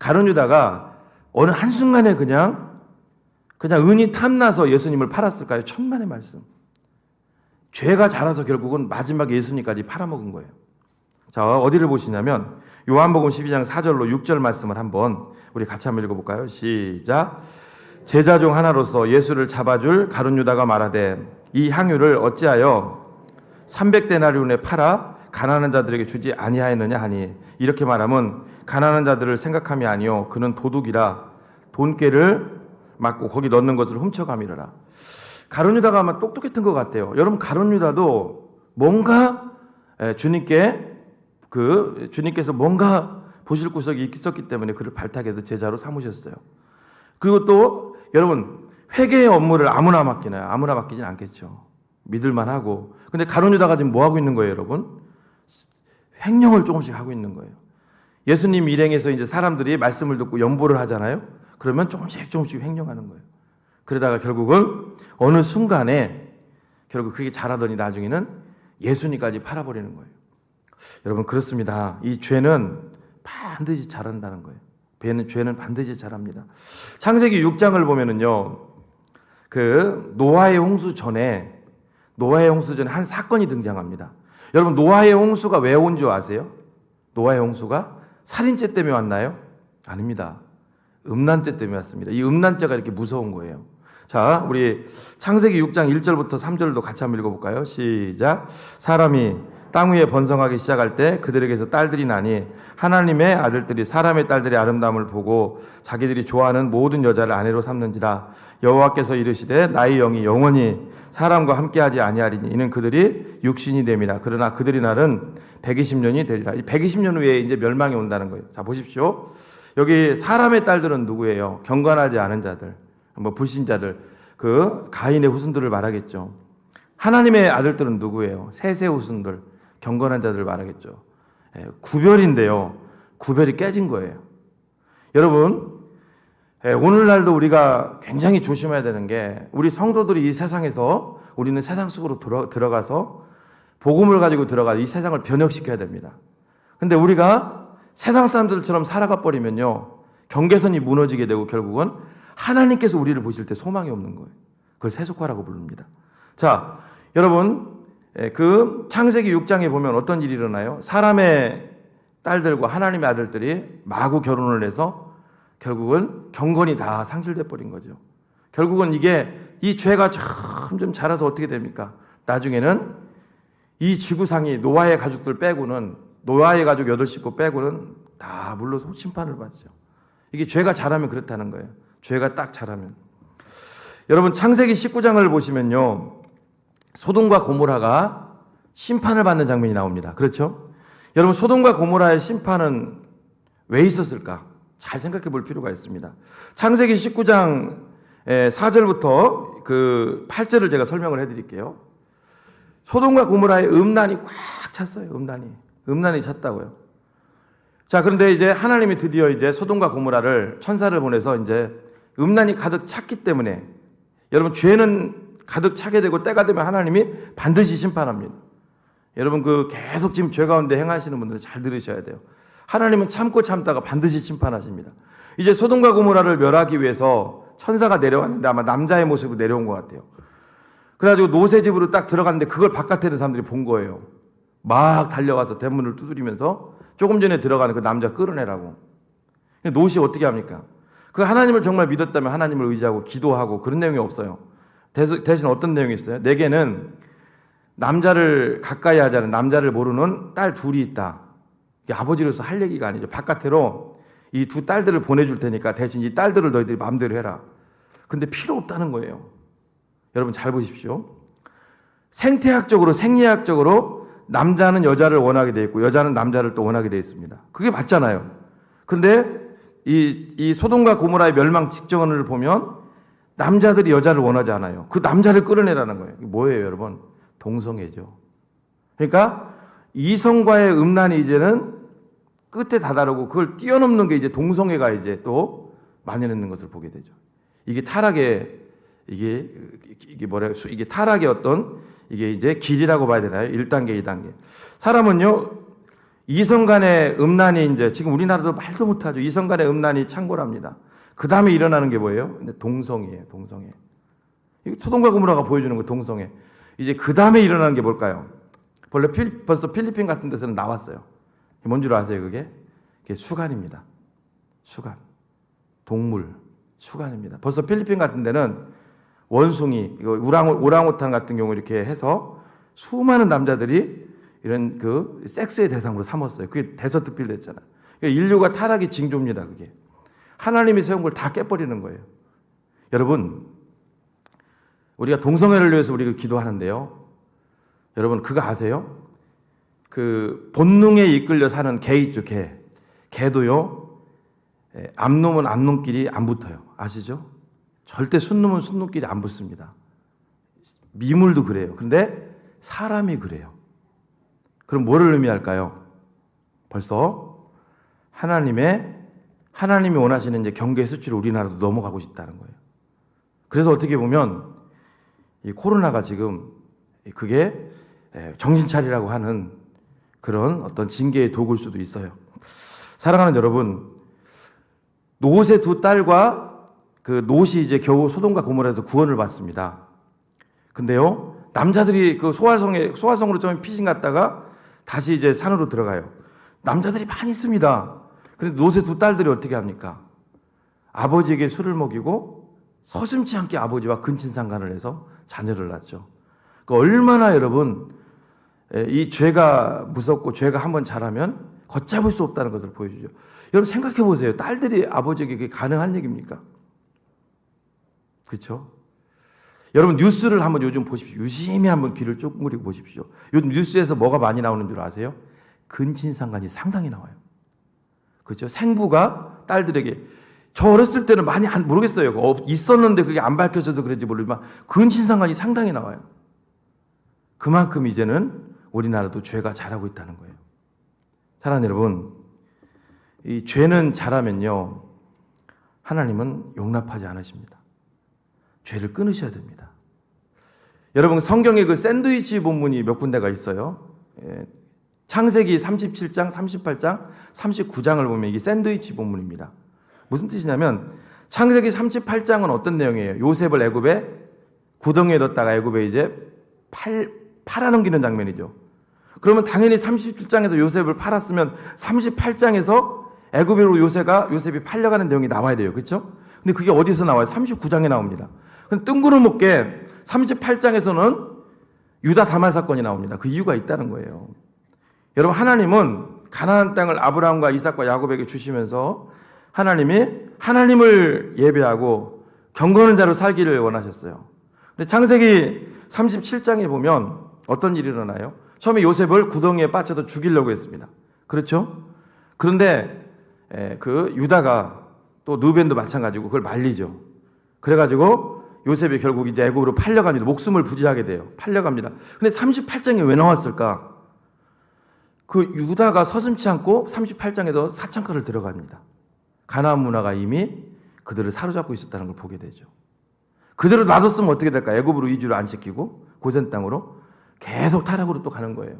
가룟 유다가 어느 한순간에 그냥 은이 탐나서 예수님을 팔았을까요? 천만의 말씀. 죄가 자라서 결국은 마지막에 예수님까지 팔아먹은 거예요. 자, 어디를 보시냐면 요한복음 12장 4절로 6절 말씀을 한번 우리 같이 한번 읽어볼까요? 시작. 제자 중 하나로서 예수를 잡아줄 가룟 유다가 말하되 이 향유를 어찌하여 300데나리온에 팔아 가난한 자들에게 주지 아니하였느냐 하니, 이렇게 말하면 가난한 자들을 생각함이 아니요 그는 도둑이라 돈깨를 맞고 거기 넣는 것을 훔쳐가미르라. 가룟 유다가 아마 똑똑했던 것 같아요. 여러분, 가룟 유다도 뭔가 주님께서 뭔가 보실 구석이 있었기 때문에 그를 발탁해서 제자로 삼으셨어요. 그리고 또 여러분, 회개의 업무를 아무나 맡기나요? 아무나 맡기진 않겠죠. 믿을만 하고. 근데 가룟 유다가 지금 뭐 하고 있는 거예요, 여러분? 횡령을 조금씩 하고 있는 거예요. 예수님 일행에서 이제 사람들이 말씀을 듣고 연보를 하잖아요. 그러면 조금씩 횡령하는 거예요. 그러다가 결국은 어느 순간에 결국 그게 자라더니 나중에는 예수님까지 팔아버리는 거예요. 여러분, 그렇습니다. 이 죄는 반드시 자란다는 거예요. 죄는 반드시 자랍니다. 창세기 6장을 보면은요, 그 노아의 홍수 전에 한 사건이 등장합니다. 여러분, 노아의 홍수가 왜 온 줄 아세요? 노아의 홍수가 살인죄 때문에 왔나요? 아닙니다. 음란죄 때문에 왔습니다. 이 음란죄가 이렇게 무서운 거예요. 자, 우리 창세기 6장 1절부터 3절도 같이 한번 읽어볼까요? 시작. 사람이 땅 위에 번성하기 시작할 때 그들에게서 딸들이 나니 하나님의 아들들이 사람의 딸들의 아름다움을 보고 자기들이 좋아하는 모든 여자를 아내로 삼는지라. 여호와께서 이르시되 나의 영이 영원히 사람과 함께하지 아니하리니 이는 그들이 육신이 됨이라. 그러나 그들의 날은 120년이 되리라. 이 120년 후에 이제 멸망이 온다는 거예요. 자, 보십시오. 여기 사람의 딸들은 누구예요? 경건하지 않은 자들, 불신자들, 그 가인의 후손들을 말하겠죠. 하나님의 아들들은 누구예요? 셋의 후손들, 경건한 자들을 말하겠죠. 구별인데요. 구별이 깨진 거예요. 여러분, 오늘날도 우리가 굉장히 조심해야 되는 게, 우리 성도들이 이 세상에서 우리는 세상 속으로 들어가서 복음을 가지고 들어가 이 세상을 변혁시켜야 됩니다. 근데 우리가 세상 사람들처럼 살아가 버리면요, 경계선이 무너지게 되고 결국은 하나님께서 우리를 보실 때 소망이 없는 거예요. 그걸 세속화라고 부릅니다. 자, 여러분, 그 창세기 6장에 보면 어떤 일이 일어나요? 사람의 딸들과 하나님의 아들들이 마구 결혼을 해서 결국은 경건이 다 상실돼 버린 거죠. 결국은 이 죄가 점점 자라서 어떻게 됩니까? 나중에는 이 지구상이 노아의 가족들 빼고는, 노아의 가족 8식구 빼고는 다 물러서 심판을 받죠. 이게 죄가 자라면 그렇다는 거예요. 죄가 딱 자라면. 여러분, 창세기 19장을 보시면요, 소돔과 고모라가 심판을 받는 장면이 나옵니다. 그렇죠? 여러분, 소돔과 고모라의 심판은 왜 있었을까? 잘 생각해 볼 필요가 있습니다. 창세기 19장 4절부터 그 8절을 제가 설명을 해드릴게요. 소돔과 고모라의 음란이 꽉 찼어요. 음란이 찼다고요. 자, 그런데 이제 하나님이 드디어 이제 소돔과 고모라를 천사를 보내서 이제 음란이 가득 찼기 때문에, 여러분, 죄는 가득 차게 되고 때가 되면 하나님이 반드시 심판합니다. 여러분, 그 계속 지금 죄 가운데 행하시는 분들은 잘 들으셔야 돼요. 하나님은 참고 참다가 반드시 심판하십니다. 이제 소돔과 고모라를 멸하기 위해서 천사가 내려왔는데 아마 남자의 모습으로 내려온 것 같아요. 그래가지고 노새 집으로 딱 들어갔는데 그걸 바깥에 있는 사람들이 본 거예요. 막 달려가서 대문을 두드리면서 조금 전에 들어가는 그 남자 끌어내라고. 롯이 어떻게 합니까? 그 하나님을 정말 믿었다면 하나님을 의지하고 기도하고 그런 내용이 없어요. 대신 어떤 내용이 있어요? 내게는 남자를 가까이 하자는 남자를 모르는 딸 둘이 있다. 이게 아버지로서 할 얘기가 아니죠. 바깥으로 이 두 딸들을 보내줄 테니까 대신 이 딸들을 너희들이 마음대로 해라. 근데 필요 없다는 거예요. 여러분 잘 보십시오. 생태학적으로 생리학적으로 남자는 여자를 원하게 돼 있고 여자는 남자를 또 원하게 돼 있습니다. 그게 맞잖아요. 그런데 이 소돔과 고모라의 멸망 직전을 보면 남자들이 여자를 원하지 않아요. 그 남자를 끌어내라는 거예요. 이게 뭐예요, 여러분? 동성애죠. 그러니까 이성과의 음란이 이제는 끝에 다다르고 그걸 뛰어넘는 게 이제 동성애가 이제 또 만연했는 것을 보게 되죠. 이게 타락의 이게 뭐래요? 이게 타락의 어떤 이게 이제 길이라고 봐야 되나요? 1단계, 2단계. 사람은요, 이성 간의 음란이 이제 지금 우리나라도 말도 못하죠. 이성 간의 음란이 창궐합니다. 그 다음에 일어나는 게 뭐예요? 동성애예요, 동성애. 이게 소돔과 고모라가 보여주는 거 동성애. 이제 그 다음에 일어나는 게 뭘까요? 벌써 필리핀 같은 데서는 나왔어요. 뭔 줄 아세요, 그게? 그게 수간입니다. 수간. 동물, 수간입니다. 벌써 필리핀 같은 데는 원숭이, 이거 오랑우탄 같은 경우 이렇게 해서 수많은 남자들이 이런 그 섹스의 대상으로 삼았어요. 그게 대서특필됐잖아요. 인류가 타락의 징조입니다, 그게. 하나님이 세운 걸 다 깨버리는 거예요. 여러분, 우리가 동성애를 위해서 우리가 기도하는데요. 여러분, 그거 아세요? 그 본능에 이끌려 사는 개 있죠, 개. 개도요, 암놈은 암놈끼리 안 붙어요. 아시죠? 절대 순놈은 순놈끼리 안 붙습니다. 미물도 그래요. 그런데 사람이 그래요. 그럼 뭐를 의미할까요? 벌써 하나님이 원하시는 이제 경계의 수치를 우리나라도 넘어가고 있다는 거예요. 그래서 어떻게 보면 이 코로나가 지금 그게 정신 차리라고 하는 그런 어떤 징계의 도구일 수도 있어요. 사랑하는 여러분, 롯의 두 딸과 그 롯이 이제 겨우 소돔과 고모라에서 구원을 받습니다. 근데요, 남자들이 그 소화성으로 좀 피신 갔다가 다시 이제 산으로 들어가요. 남자들이 많이 있습니다. 근데 롯의 두 딸들이 어떻게 합니까? 아버지에게 술을 먹이고 서슴지 않게 아버지와 근친상간을 해서 자녀를 낳죠. 그러니까 얼마나 여러분 이 죄가 무섭고 죄가 한번 잘하면 걷잡을 수 없다는 것을 보여주죠. 여러분 생각해 보세요. 딸들이 아버지에게 그게 가능한 얘기입니까? 그렇죠? 여러분 뉴스를 한번 요즘 보십시오. 유심히 한번 귀를 쫑그리고 보십시오. 요즘 뉴스에서 뭐가 많이 나오는 줄 아세요? 근친상간이 상당히 나와요. 그렇죠? 생부가 딸들에게, 저 어렸을 때는 많이 모르겠어요. 있었는데 그게 안 밝혀져서 그런지 모르지만 근친상간이 상당히 나와요. 그만큼 이제는 우리나라도 죄가 잘하고 있다는 거예요. 사랑하는 여러분, 이 죄는 잘하면요, 하나님은 용납하지 않으십니다. 죄를 끊으셔야 됩니다. 여러분 성경에 그 샌드위치 본문이 몇 군데가 있어요. 창세기 37장, 38장, 39장을 보면 이게 샌드위치 본문입니다. 무슨 뜻이냐면 창세기 38장은 어떤 내용이에요? 요셉을 애굽에 구덩이에 넣었다가 애굽에 이제 팔아넘기는 장면이죠. 그러면 당연히 37장에서 요셉을 팔았으면 38장에서 애굽으로 요셉이 팔려가는 내용이 나와야 돼요. 그렇죠? 근데 그게 어디서 나와요? 39장에 나옵니다. 근데 뜬구름없게 38장에서는 유다 다말 사건이 나옵니다. 그 이유가 있다는 거예요. 여러분 하나님은 가나안 땅을 아브라함과 이삭과 야곱에게 주시면서 하나님을 예배하고 경건한 자로 살기를 원하셨어요. 근데 창세기 37장에 보면 어떤 일이 일어나요? 처음에 요셉을 구덩이에 빠져서 죽이려고 했습니다. 그렇죠? 그런데 그 유다가 또 르벤도 마찬가지고 그걸 말리죠. 그래가지고 요셉이 결국 이제 애굽으로 팔려갑니다. 목숨을 부지하게 돼요. 팔려갑니다. 근데 38장에 왜 나왔을까? 그 유다가 서슴지 않고 38장에도 사창가를 들어갑니다. 가나안 문화가 이미 그들을 사로잡고 있었다는 걸 보게 되죠. 그대로 놔뒀으면 어떻게 될까? 애굽으로 이주를 안 시키고 고센 땅으로 계속 타락으로 또 가는 거예요.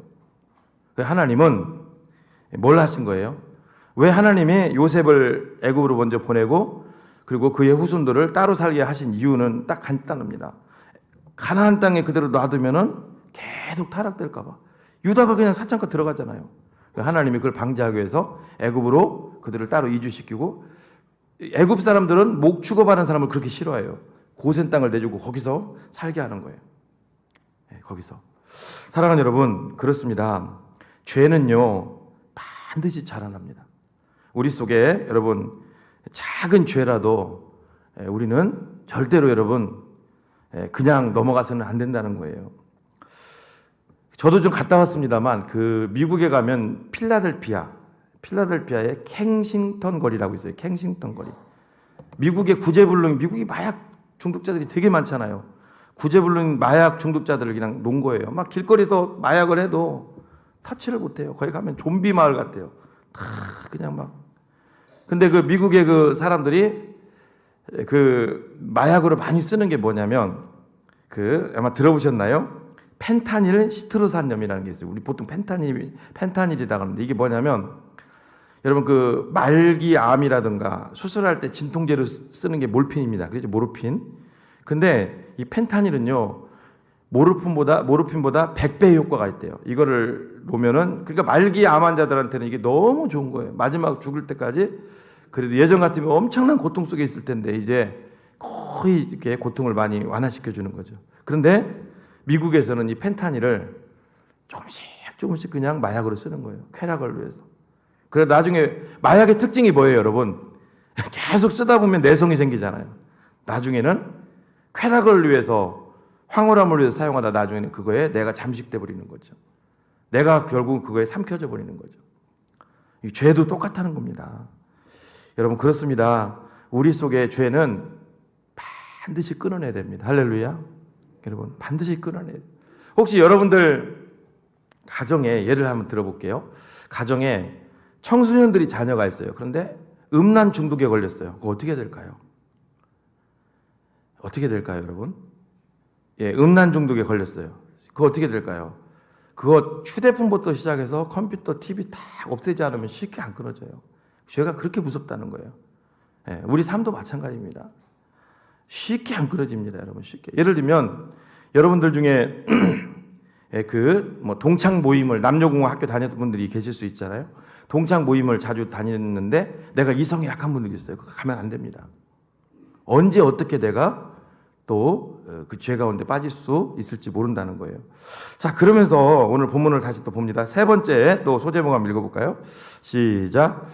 하나님은 뭘 하신 거예요? 왜 하나님이 요셉을 애굽으로 먼저 보내고 그리고 그의 후손들을 따로 살게 하신 이유는 딱 간단합니다. 가나안 땅에 그대로 놔두면은 계속 타락될까 봐. 유다가 그냥 사창가 들어가잖아요. 하나님이 그걸 방지하기 위해서 애굽으로 그들을 따로 이주시키고, 애굽 사람들은 목 축업하는 사람을 그렇게 싫어해요. 고센 땅을 내주고 거기서 살게 하는 거예요. 거기서. 사랑하는 여러분, 그렇습니다. 죄는요, 반드시 자라납니다. 우리 속에 여러분, 작은 죄라도 우리는 절대로 여러분, 그냥 넘어가서는 안 된다는 거예요. 저도 좀 갔다 왔습니다만, 그 미국에 가면 필라델피아의 캥싱턴 거리라고 있어요. 캥싱턴 거리. 미국의 구제불능, 미국이 마약 중독자들이 되게 많잖아요. 구제불능 마약 중독자들을 그냥 놓은 거예요. 막 길거리에서 마약을 해도 터치를 못해요. 거기 가면 좀비 마을 같아요. 다 그냥 막. 근데 그 미국의 그 사람들이 그 마약으로 많이 쓰는 게 뭐냐면 그 아마 들어보셨나요? 펜타닐 시트로산염이라는 게 있어요. 우리 보통 펜타닐이라고 하는데 이게 뭐냐면 여러분 그 말기암이라든가 수술할 때 진통제로 쓰는 게 몰핀입니다. 그죠? 모르핀. 근데 이 펜타닐은요 모르핀보다 100배 효과가 있대요. 이거를 놓으면은 그러니까 말기암 환자들한테는 이게 너무 좋은 거예요. 마지막 죽을 때까지 그래도 예전 같으면 엄청난 고통 속에 있을 텐데 이제 거의 이렇게 고통을 많이 완화시켜 주는 거죠. 그런데 미국에서는 이 펜타닐을 조금씩 그냥 마약으로 쓰는 거예요. 쾌락을 위해서. 그래 나중에 마약의 특징이 뭐예요, 여러분? 계속 쓰다 보면 내성이 생기잖아요. 나중에는 쾌락을 위해서 황홀함을 위해서 사용하다 나중에는 그거에 내가 잠식돼 버리는 거죠. 내가 결국 그거에 삼켜져 버리는 거죠. 이 죄도 똑같다는 겁니다. 여러분 그렇습니다. 우리 속의 죄는 반드시 끊어내야 됩니다. 할렐루야. 여러분 반드시 끊어내야 돼요. 혹시 여러분들 가정에 예를 한번 들어볼게요. 가정에 청소년들이 자녀가 있어요. 그런데 음란 중독에 걸렸어요. 그거 어떻게 될까요? 어떻게 될까요, 여러분? 예, 음란 중독에 걸렸어요. 그거 어떻게 될까요? 그거 휴대폰부터 시작해서 컴퓨터, TV 다 없애지 않으면 쉽게 안 끊어져요. 죄가 그렇게 무섭다는 거예요. 예, 우리 삶도 마찬가지입니다. 쉽게 안 끊어집니다, 여러분. 쉽게. 예를 들면 여러분들 중에 그 뭐 동창 모임을 남녀공학 학교 다녔던 분들이 계실 수 있잖아요. 동창 모임을 자주 다녔는데 내가 이성이 약한 분들이 있어요. 그거 가면 안 됩니다. 언제 어떻게 내가 또 그 죄 가운데 빠질 수 있을지 모른다는 거예요. 자, 그러면서 오늘 본문을 다시 또 봅니다. 세 번째 또 소제목 한번 읽어볼까요? 시작.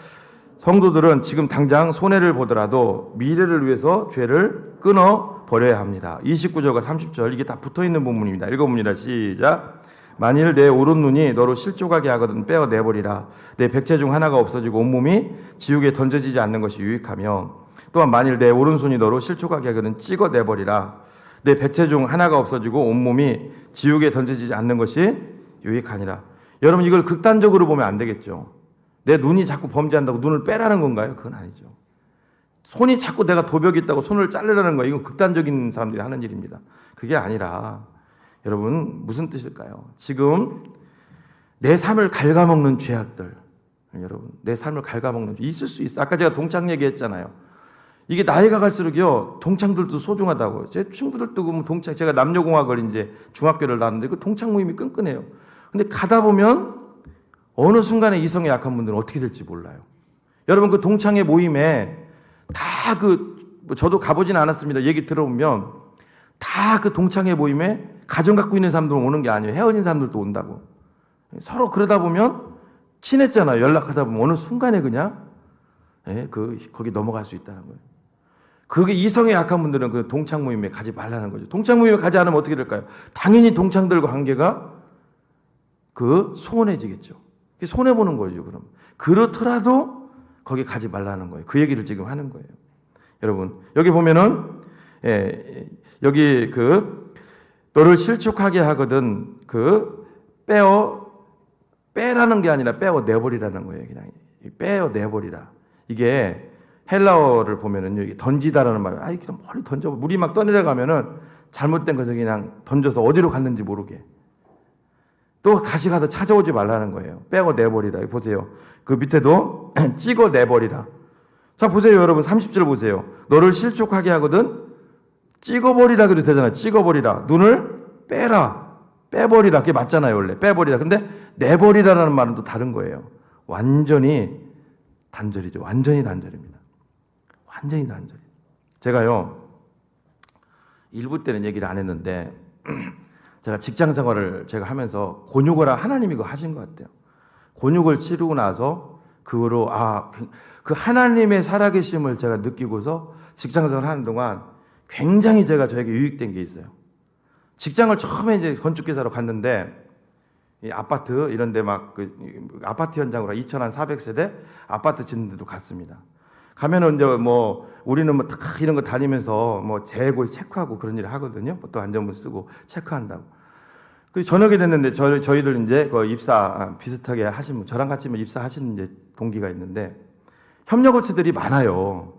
성도들은 지금 당장 손해를 보더라도 미래를 위해서 죄를 끊어 버려야 합니다. 29절과 30절 이게 다 붙어있는 본문입니다. 읽어봅니다. 시작. 만일 내 오른눈이 너로 실족하게 하거든 빼어내버리라. 내 백체 중 하나가 없어지고 온몸이 지옥에 던져지지 않는 것이 유익하며 또한 만일 내 오른손이 너로 실족하게 하거든 찍어내버리라. 내 백체 중 하나가 없어지고 온몸이 지옥에 던져지지 않는 것이 유익하니라. 여러분 이걸 극단적으로 보면 안 되겠죠. 내 눈이 자꾸 범죄한다고 눈을 빼라는 건가요? 그건 아니죠. 손이 자꾸 내가 도벽이 있다고 손을 자르라는 거예요. 이건 극단적인 사람들이 하는 일입니다. 그게 아니라 여러분 무슨 뜻일까요? 지금 내 삶을 갉아먹는 죄악들, 여러분 내 삶을 갉아먹는 죄 있을 수 있어. 아까 제가 동창 얘기했잖아요. 이게 나이가 갈수록요 동창들도 소중하다고. 제 친구들도 그 동창, 제가 남녀공학을 이제 중학교를 나왔는데 그 동창 모임이 끈끈해요. 근데 가다 보면 어느 순간에 이성이 약한 분들은 어떻게 될지 몰라요. 여러분 그 동창회 모임에 다 저도 가보진 않았습니다. 얘기 들어보면 다 그 동창회 모임에 가정 갖고 있는 사람들은 오는 게 아니에요. 헤어진 사람들도 온다고. 서로 그러다 보면 친했잖아요. 연락하다 보면 어느 순간에 그냥 거기 넘어갈 수 있다는 거예요. 그게 이성이 약한 분들은 그 동창 모임에 가지 말라는 거죠. 동창 모임에 가지 않으면 어떻게 될까요? 당연히 동창들과 관계가 소원해지겠죠. 손해보는 거죠, 그럼. 그렇더라도 거기 가지 말라는 거예요. 그 얘기를 지금 하는 거예요. 여러분, 여기 보면은, 여기 너를 실족하게 하거든, 빼라는 게 아니라 빼어내버리라는 거예요. 그냥. 빼어내버리라. 이게 헬라어를 보면은요, 이게 던지다라는 말이에요. 그냥 멀리 던져. 물이 막 떠내려가면은 잘못된 것을 그냥 던져서 어디로 갔는지 모르게. 또 다시 가서 찾아오지 말라는 거예요. 빼어내버리라. 보세요. 그 밑에도 찍어내버리라. 자, 보세요, 여러분. 30절 보세요. 너를 실족하게 하거든 찍어버리라 그래도 되잖아요. 찍어버리라. 눈을 빼라. 빼버리라. 그게 맞잖아요, 원래. 빼버리라. 근데 내버리라라는 말은 또 다른 거예요. 완전히 단절이죠. 완전히 단절입니다. 완전히 단절. 제가요, 일부 때는 얘기를 안 했는데, 제가 직장 생활을 제가 하면서 곤욕을 하나님이 그거 하신 것 같아요. 곤욕을 치르고 나서 그 후로 그 하나님의 살아계심을 제가 느끼고서 직장 생활을 하는 동안 굉장히 저에게 유익된 게 있어요. 직장을 처음에 이제 건축기사로 갔는데 이 아파트 이런데 막 아파트 현장으로 2,400세대 아파트 짓는 데도 갔습니다. 가면은 이제 뭐 우리는 뭐 다 이런 거 다니면서 뭐 재고 체크하고 그런 일을 하거든요. 또 안전문 쓰고 체크한다고. 그 저녁이 됐는데 저희들 이제 그 입사 비슷하게 하신 분, 저랑 같이 입사하시는 이제 동기가 있는데 협력업체들이 많아요.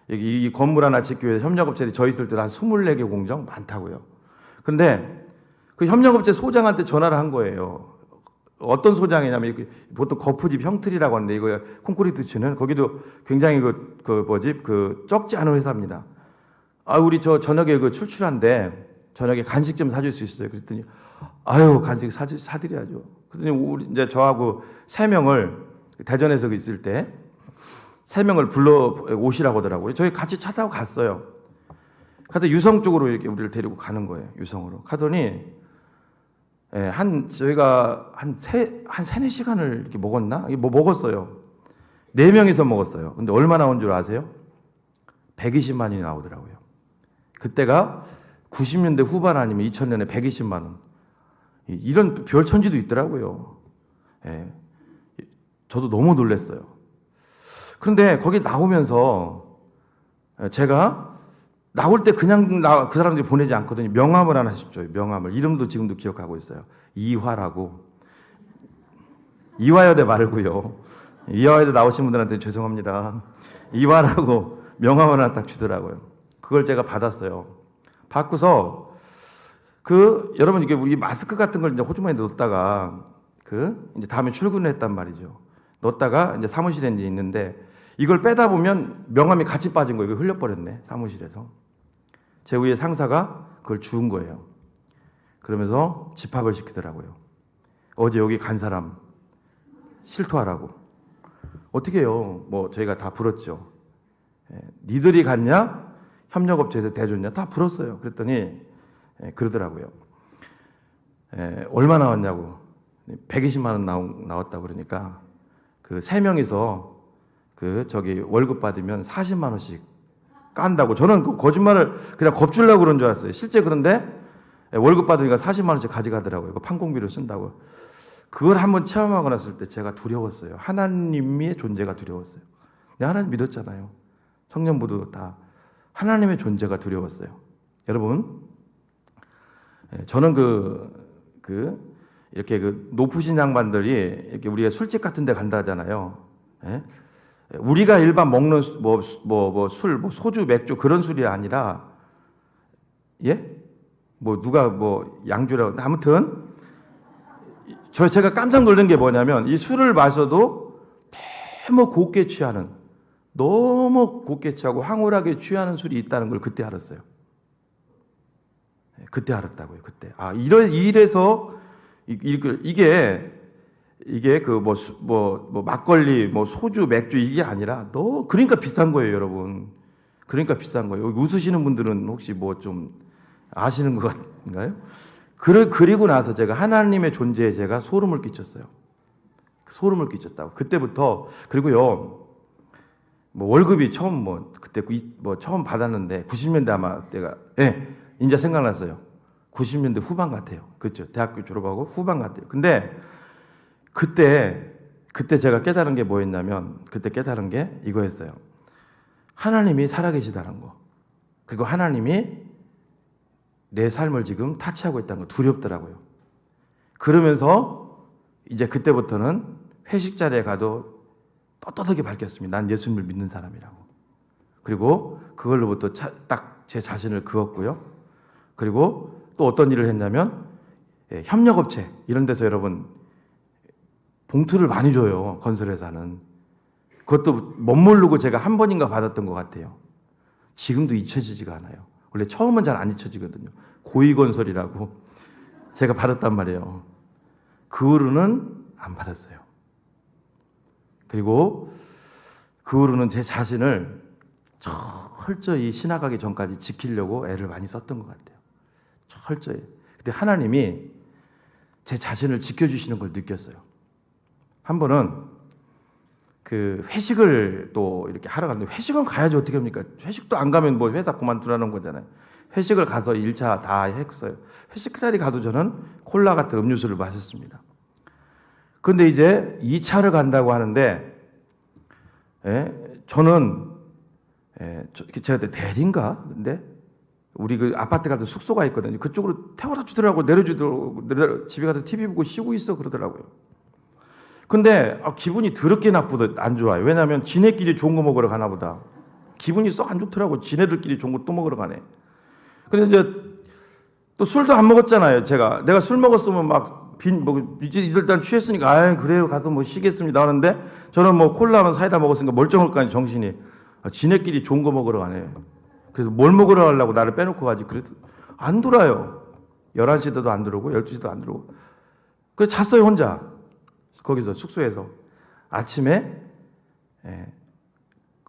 여기 이 건물 하나 짓기 위해서 협력업체들이 저희 있을 때 한 24개 공정 많다고요. 그런데 그 협력업체 소장한테 전화를 한 거예요. 어떤 소장이냐면 보통 거푸집 형틀이라고 하는데 이거 콘크리트 치는 거기도 굉장히 그 적지 않은 회사입니다. 우리 저 저녁에 출출한데 저녁에 간식 좀 사줄 수 있어요. 그랬더니 간식 사드려야죠. 그랬더니 우리 이제 저하고 3명을 대전에서 있을 때 3명을 불러 오시라고 하더라고요. 저희 같이 차 타고 갔어요. 가다 유성 쪽으로 이렇게 우리를 데리고 가는 거예요. 유성으로 가더니 저희가 한 3-4시간을 이렇게 먹었나? 뭐 먹었어요. 4명이서 먹었어요. 근데 얼마 나온 줄 아세요? 120만 원이 나오더라고요. 그때가 90년대 후반 아니면 2000년에 120만 원. 이런 별천지도 있더라고요. 저도 너무 놀랐어요. 그런데 거기 나오면서 제가 나올 때 그냥 그 사람들이 보내지 않거든요. 명함을 하나 줬죠. 명함을. 이름도 지금도 기억하고 있어요. 이화라고. 이화여대 말고요. 이화여대 나오신 분들한테 죄송합니다. 이화라고 명함을 하나 딱 주더라고요. 그걸 제가 받았어요. 받고서 여러분 이게 우리 마스크 같은 걸 이제 호주머니에 넣었다가 이제 다음에 출근을 했단 말이죠. 넣었다가 이제 사무실에 이제 있는데 이걸 빼다 보면 명함이 같이 빠진 거예요. 이거 흘려버렸네. 사무실에서. 제 위에 상사가 그걸 주운 거예요. 그러면서 집합을 시키더라고요. 어제 여기 간 사람 실토하라고. 어떻게 해요? 뭐 저희가 다 불었죠. 니들이 갔냐? 협력업체에서 대줬냐? 다 불었어요. 그랬더니 그러더라고요. 얼마 나왔냐고. 120만 원 나왔다고 그러니까 그 3명이서 저기 월급 받으면 40만 원씩 깐다고. 저는 그 거짓말을 그냥 겁주려고 그런 줄 알았어요. 실제 그런데 월급 받으니까 40만 원씩 가져가더라고요. 그 판공비로 쓴다고. 그걸 한번 체험하고 났을 때 제가 두려웠어요. 하나님의 존재가 두려웠어요. 하나님 믿었잖아요. 청년부도 다 하나님의 존재가 두려웠어요. 여러분, 저는 이렇게 높으신 양반들이 이렇게 우리가 술집 같은 데 간다 하잖아요. 우리가 일반 먹는 술, 소주, 맥주 그런 술이 아니라 누가 양주라고 아무튼 제가 깜짝 놀란 게 뭐냐면 이 술을 마셔도 너무 곱게 취하는 너무 곱게 취하고 황홀하게 취하는 술이 있다는 걸 그때 알았어요. 그때 알았다고요. 그때 이래서 이게 막걸리, 소주, 맥주 이게 아니라 그러니까 비싼 거예요, 여러분. 그러니까 비싼 거예요. 웃으시는 분들은 혹시 좀 아시는 것 같은가요? 그리고 나서 제가 하나님의 존재에 제가 소름을 끼쳤어요. 소름을 끼쳤다고. 그때부터 그리고요. 월급이 처음 그때 처음 받았는데 90년대 아마 때가 이제 생각났어요. 90년대 후반 같아요. 그렇죠. 대학교 졸업하고 후반 같아요. 근데 그때 제가 깨달은 게 뭐였냐면 그때 깨달은 게 이거였어요. 하나님이 살아계시다는 거. 그리고 하나님이 내 삶을 지금 타치하고 있다는 거 두렵더라고요. 그러면서 이제 그때부터는 회식 자리에 가도 떳떳하게 밝혔습니다. 난 예수님을 믿는 사람이라고. 그리고 그걸로부터 딱 제 자신을 그었고요. 그리고 또 어떤 일을 했냐면 협력업체 이런 데서 여러분 봉투를 많이 줘요. 건설회사는. 그것도 못 모르고 제가 한 번인가 받았던 것 같아요. 지금도 잊혀지지가 않아요. 원래 처음은 잘 안 잊혀지거든요. 고위건설이라고 제가 받았단 말이에요. 그 후로는 안 받았어요. 그리고 그 후로는 제 자신을 철저히 신학하기 전까지 지키려고 애를 많이 썼던 것 같아요. 철저히. 그때 하나님이 제 자신을 지켜주시는 걸 느꼈어요. 한 번은 그 회식을 또 이렇게 하러 갔는데, 회식은 가야지 어떻게 합니까? 회식도 안 가면 뭐 회사 그만두라는 거잖아요. 회식을 가서 1차 다 했어요. 회식 자리 가도 저는 콜라 같은 음료수를 마셨습니다. 그런데 이제 2차를 간다고 하는데, 저는 제가 그때 대리인가? 근데 우리 그 아파트 가서 숙소가 있거든요. 그쪽으로 태워다 주더라고, 내려주더라고. 집에 가서 TV 보고 쉬고 있어 그러더라고요. 근데 기분이 더럽게 나쁘다, 안 좋아요. 왜냐하면 지네끼리 좋은 거 먹으러 가나 보다. 기분이 썩 안 좋더라고. 지네들끼리 좋은 거 또 먹으러 가네. 근데 이제 또 술도 안 먹었잖아요. 내가 술 먹었으면 이제 일단 취했으니까, 그래요, 가서 뭐 쉬겠습니다 하는데, 저는 뭐 콜라는 사이다 먹었으니까 멀쩡할 거 아니에요, 정신이. 지네끼리 좋은 거 먹으러 가네. 그래서 뭘 먹으러 가려고 나를 빼놓고 가지. 그래서 안 돌아요. 11시대도 안 들어오고 12시도 안 들어오고. 그래서 잤어요, 혼자. 거기서 숙소에서. 아침에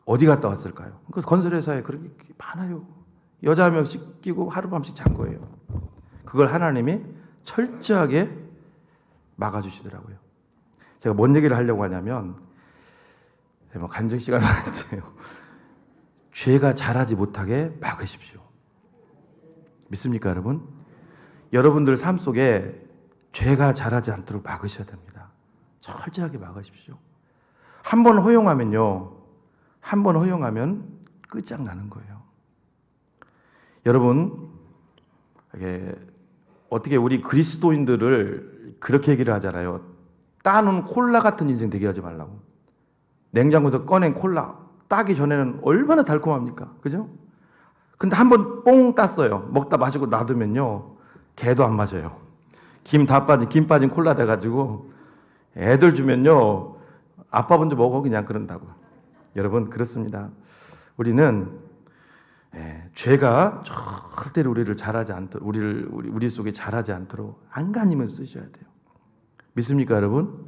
어디 갔다 왔을까요? 그 건설회사에 그런 게 많아요. 여자 한 명씩 끼고 하룻밤씩 잔 거예요. 그걸 하나님이 철저하게 막아주시더라고요. 제가 뭔 얘기를 하려고 하냐면, 뭐 간증 시간 아닌데요. 죄가 자라지 못하게 막으십시오. 믿습니까, 여러분? 여러분들 삶 속에 죄가 자라지 않도록 막으셔야 됩니다. 철저하게 막으십시오. 한 번 허용하면요, 한 번 허용하면 끝장나는 거예요. 여러분, 어떻게 우리 그리스도인들을 그렇게 얘기를 하잖아요. 따는 콜라 같은 인생 되게 하지 말라고. 냉장고에서 꺼낸 콜라 따기 전에는 얼마나 달콤합니까? 그죠? 근데 한 번 뽕 땄어요. 먹다 마시고 놔두면요, 개도 안 맞아요. 김 빠진 콜라 돼가지고 애들 주면요, 아빠 먼저 먹어 그냥 그런다고. 여러분, 그렇습니다. 우리는 죄가 절대로 우리를 자라지 않도록, 우리 속에 자라지 않도록 안간힘을 쓰셔야 돼요. 믿습니까, 여러분?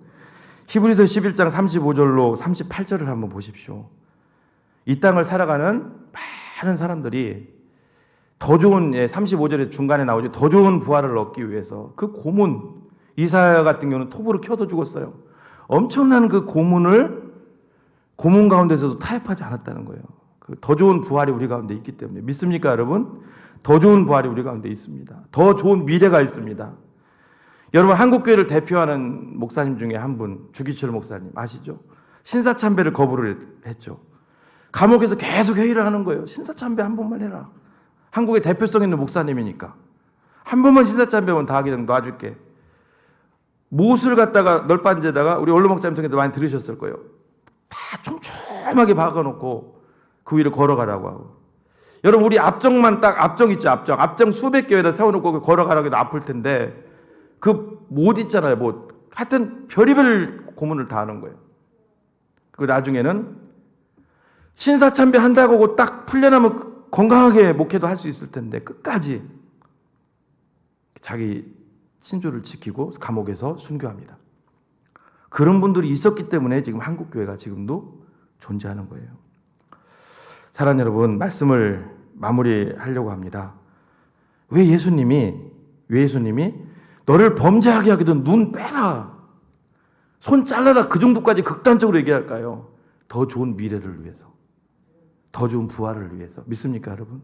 히브리서 11장 35절로 38절을 한번 보십시오. 이 땅을 살아가는 많은 사람들이 더 좋은, 35절의 중간에 나오죠. 더 좋은 부활을 얻기 위해서 그 고문, 이사야 같은 경우는 톱으로 켜서 죽었어요. 엄청난 그 고문 가운데서도 타협하지 않았다는 거예요. 그 더 좋은 부활이 우리 가운데 있기 때문에. 믿습니까, 여러분? 더 좋은 부활이 우리 가운데 있습니다. 더 좋은 미래가 있습니다. 여러분, 한국교회를 대표하는 목사님 중에 한 분, 주기철 목사님 아시죠? 신사참배를 거부를 했죠. 감옥에서 계속 회의를 하는 거예요. 신사참배 한 번만 해라. 한국의 대표성 있는 목사님이니까. 한 번만 신사참배만 다 하게 되면 놔줄게. 못을 갖다가 널빤지에다가, 우리 원로 목사님 통해서 많이 들으셨을 거예요. 다 촘촘하게 박아놓고 그 위를 걸어가라고 하고. 여러분, 우리 앞정 있죠, 앞정 수백 개에다 세워놓고 걸어가라고 해도 아플 텐데, 그 못 있잖아요, 못. 하여튼 별의별 고문을 다 하는 거예요. 그리고 나중에는 신사참배 한다고 하고 딱 풀려나면 건강하게 목회도 할 수 있을 텐데, 끝까지 자기 신조를 지키고 감옥에서 순교합니다. 그런 분들이 있었기 때문에 지금 한국교회가 지금도 존재하는 거예요. 사랑하는 여러분, 말씀을 마무리하려고 합니다. 왜 예수님이 너를 범죄하게 하기도 눈 빼라, 손 잘라라, 그 정도까지 극단적으로 얘기할까요? 더 좋은 미래를 위해서, 더 좋은 부활을 위해서. 믿습니까, 여러분?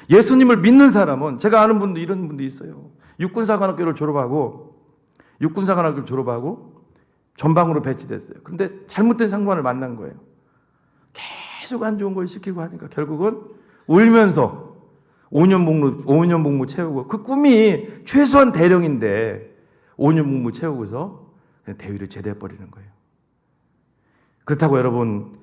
예수님을 믿는 사람은, 제가 아는 분도 이런 분도 있어요. 육군사관학교를 졸업하고 전방으로 배치됐어요. 그런데 잘못된 상관을 만난 거예요. 계속 안 좋은 걸 시키고 하니까 결국은 울면서 5년 복무 채우고, 그 꿈이 최소한 대령인데 5년 복무 채우고서 대위를 제대해버리는 거예요. 그렇다고 여러분,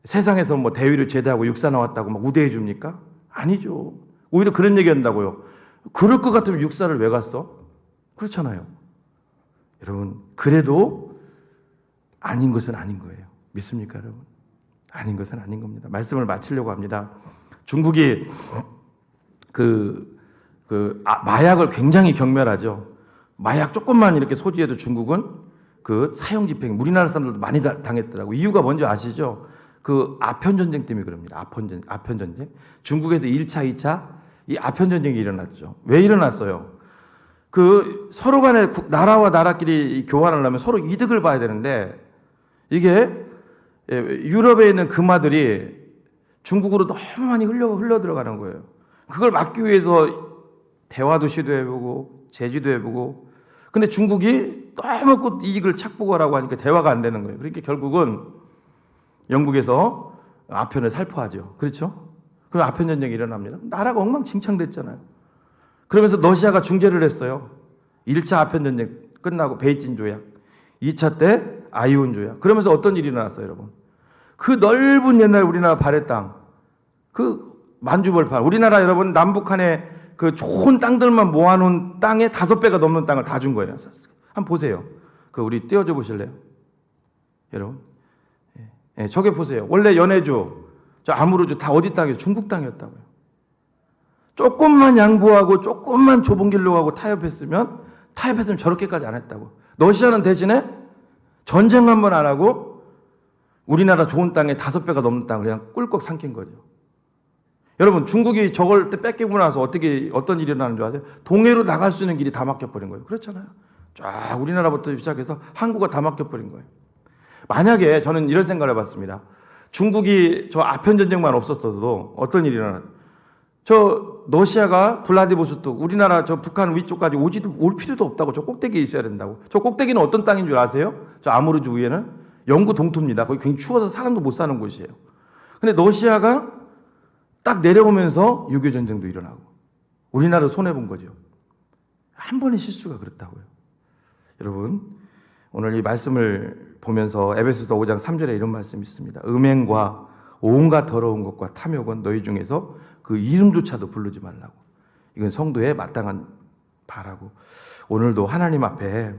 세상에서 뭐 대위를 제대하고 육사 나왔다고 막 우대해 줍니까? 아니죠. 오히려 그런 얘기 한다고요. 그럴 것 같으면 육사를 왜 갔어? 그렇잖아요. 여러분, 그래도 아닌 것은 아닌 거예요. 믿습니까, 여러분? 아닌 것은 아닌 겁니다. 말씀을 마치려고 합니다. 중국이 마약을 굉장히 경멸하죠. 마약 조금만 이렇게 소지해도 중국은 그 사형 집행, 우리나라 사람들도 많이 당했더라고요. 이유가 뭔지 아시죠? 그 아편 전쟁 때문에 그럽니다. 아편 전쟁. 중국에서 1차, 2차 이 아편 전쟁이 일어났죠. 왜 일어났어요? 그 서로 간에 나라와 나라끼리 교환을 하면 서로 이득을 봐야 되는데 이게 유럽에 있는 금화들이 중국으로 너무 많이 흘러 들어가는 거예요. 그걸 막기 위해서 대화도 시도해보고 제지도 해보고, 근데 중국이 너무 꼭 이익을 착보하라고 하니까 대화가 안 되는 거예요. 그러니까 결국은 영국에서 아편을 살포하죠. 그렇죠? 그럼 아편 전쟁이 일어납니다. 나라가 엉망진창됐잖아요. 그러면서 러시아가 중재를 했어요. 1차 아편 전쟁 끝나고 베이징 조약, 2차 때 아이온 조약. 그러면서 어떤 일이 일어났어요, 여러분? 그 넓은 옛날 우리나라 발해 땅, 그 만주벌판, 우리나라 여러분 남북한에 그 좋은 땅들만 모아놓은 땅의 5배가 넘는 땅을 다 준 거예요. 한번 보세요. 그 우리 띄워줘 보실래요? 여러분, 저게 보세요. 원래 연해주, 저 아무르주 다 어디 땅이에요? 중국 땅이었다고요. 조금만 양보하고 조금만 좁은 길로 가고 타협했으면 저렇게까지 안 했다고. 러시아는 대신에 전쟁 한번 안 하고 우리나라 좋은 땅에 5배가 넘는 땅을 그냥 꿀꺽 삼킨 거죠. 여러분, 중국이 저걸 때 뺏기고 나서 어떤 일이 일어나는 줄 아세요? 동해로 나갈 수 있는 길이 다 막혀버린 거예요. 그렇잖아요. 쫙 우리나라부터 시작해서 항구가 다 막혀버린 거예요. 만약에 저는 이런 생각을 해봤습니다. 중국이 저 아편 전쟁만 없었어도 어떤 일이 일어나요? 저 러시아가 블라디보스토크, 우리나라 저 북한 위쪽까지 올 필요도 없다고. 저 꼭대기에 있어야 된다고. 저 꼭대기는 어떤 땅인 줄 아세요? 저 아무르주 위에는 영구 동토입니다. 거기 굉장히 추워서 사람도 못 사는 곳이에요. 근데 러시아가 딱 내려오면서 6.25 전쟁도 일어나고 우리나라 손해본 거죠. 한 번의 실수가 그렇다고요. 여러분, 오늘 이 말씀을 보면서 에베소서 5장 3절에 이런 말씀이 있습니다. 음행과 온갖 더러운 것과 탐욕은 너희 중에서 그 이름조차도 부르지 말라고. 이건 성도의 마땅한 바라고. 오늘도 하나님 앞에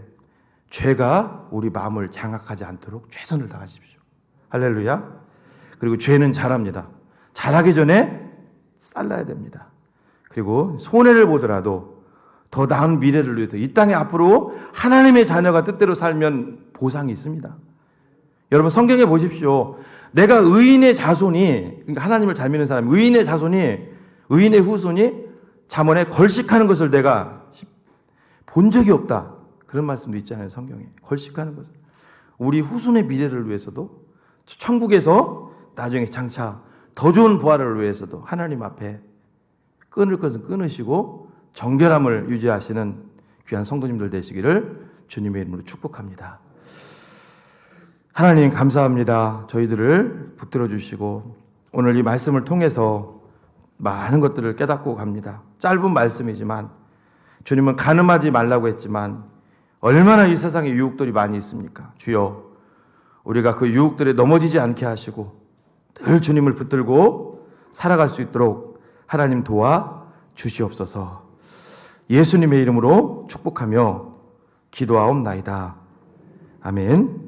죄가 우리 마음을 장악하지 않도록 최선을 다하십시오. 할렐루야. 그리고 죄는 잘합니다. 잘하기 전에 잘라야 됩니다. 그리고 손해를 보더라도 더 나은 미래를 위해서 이 땅에 앞으로 하나님의 자녀가 뜻대로 살면 보상이 있습니다. 여러분, 성경에 보십시오. 내가 의인의 자손이, 그러니까 하나님을 잘 믿는 사람, 의인의 후손이 잠언에 걸식하는 것을 내가 본 적이 없다. 그런 말씀도 있잖아요, 성경에. 걸식하는 것을. 우리 후손의 미래를 위해서도, 천국에서 나중에 장차 더 좋은 부활을 위해서도 하나님 앞에 끊을 것은 끊으시고 정결함을 유지하시는 귀한 성도님들 되시기를 주님의 이름으로 축복합니다. 하나님 감사합니다. 저희들을 붙들어 주시고 오늘 이 말씀을 통해서 많은 것들을 깨닫고 갑니다. 짧은 말씀이지만 주님은 간음하지 말라고 했지만 얼마나 이 세상에 유혹들이 많이 있습니까? 주여, 우리가 그 유혹들에 넘어지지 않게 하시고 늘 주님을 붙들고 살아갈 수 있도록 하나님 도와 주시옵소서. 예수님의 이름으로 축복하며 기도하옵나이다. 아멘.